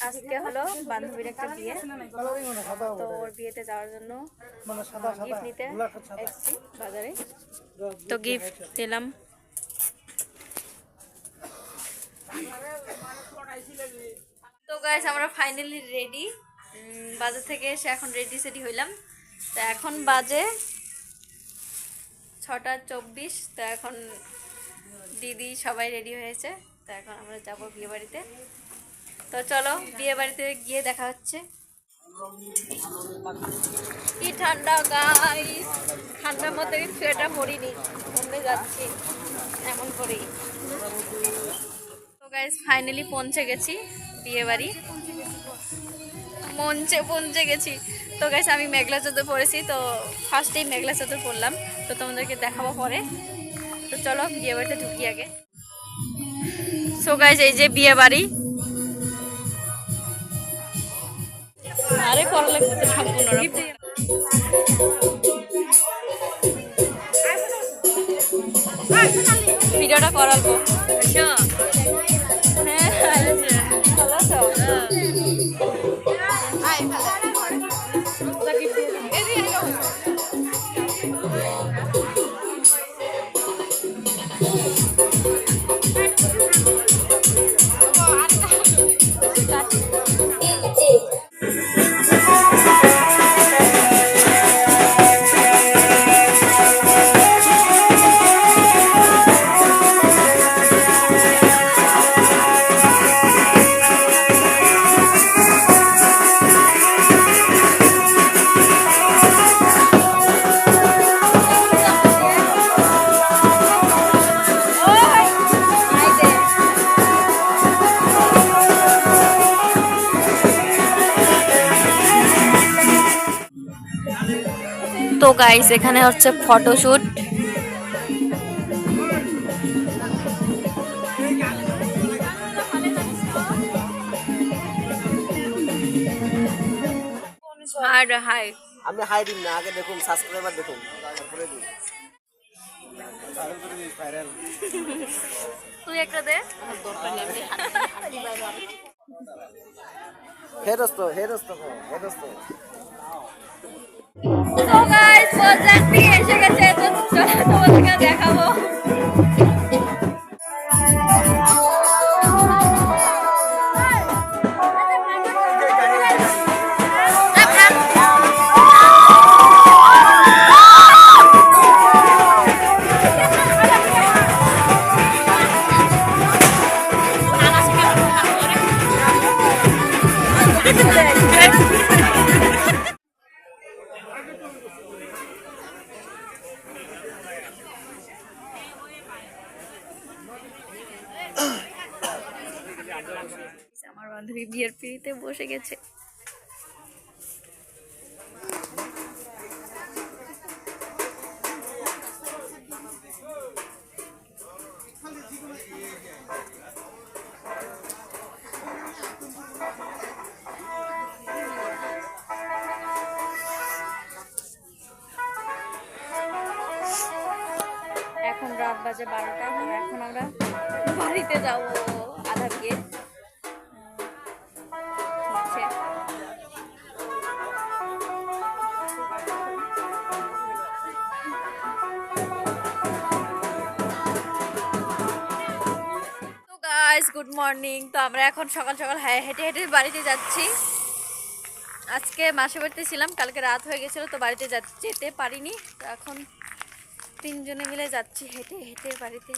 আজকে হলো বান্ধবীর একটা বিয়ে, তো ওর বিয়েতে যাওয়ার জন্য গিফট নিতে এসেছি বাজারে। তো গিফট দিলাম। তো গাইস আমরা ফাইনালি রেডি, বাজার থেকে এসে এখন রেডি সেডি হইলাম। তো এখন বাজে 6:24। তো এখন দিদি সবাই রেডি হয়েছে, তো এখন আমরা যাব বিয়ে বাড়িতে। তো চলো বিয়ে বাড়িতে গিয়ে দেখা হচ্ছে। কি ঠান্ডা গাইস, ঠান্ডার মধ্যে সোয়েটার পরিনি, কমে যাচ্ছি এমন করেই। তো গাইস ফাইনালি পৌঁছে গেছি বিয়ে বাড়ি, পৌঁছে গেছি। তো গাইস আমি মেঘলা চাদর পরেছি, তো ফার্স্টেই মেঘলা চাদর পরলাম, তো তোমাদেরকে দেখাবো পরে। তো চলো বিয়ে বাড়িতে ঢুকি আগে। সো গাইস এই যে বিয়ে বাড়ি, আরে করা লাগবে তো সম্পূর্ণ ভিডিওটা করাবো। তো গাইস এখানে হচ্ছে ফটোশুট। হাই আমি হাই দিন না, আগে দেখুন সাবস্ক্রাইবার দেখুন তারপরে দিন। তুই একটা দে। হে দোস্ত, হে দোস্ত, হে দোস্ত। তো গাইস বরযাত্রী এসে গেছে, তো চলো তোমাদেরকে দেখাবো। আমার বান্ধবী বিয়ের পিড়িতে বসে গেছে। এখন রাত বাজে 12টা, এখন আমরা বাড়িতে যাবো আধা বিয়ে। Good morning. তো আমরা এখন সকাল সকাল হেঁটে হেঁটে বাড়িতে যাচ্ছি। আজকে মাসির বাড়িতে ছিলাম, কালকে রাত হয়ে গেছিলো, তো বাড়িতে যেতে পারিনি। তো এখন 3 জনে মিলে যাচ্ছি হেঁটে হেঁটে বাড়িতে।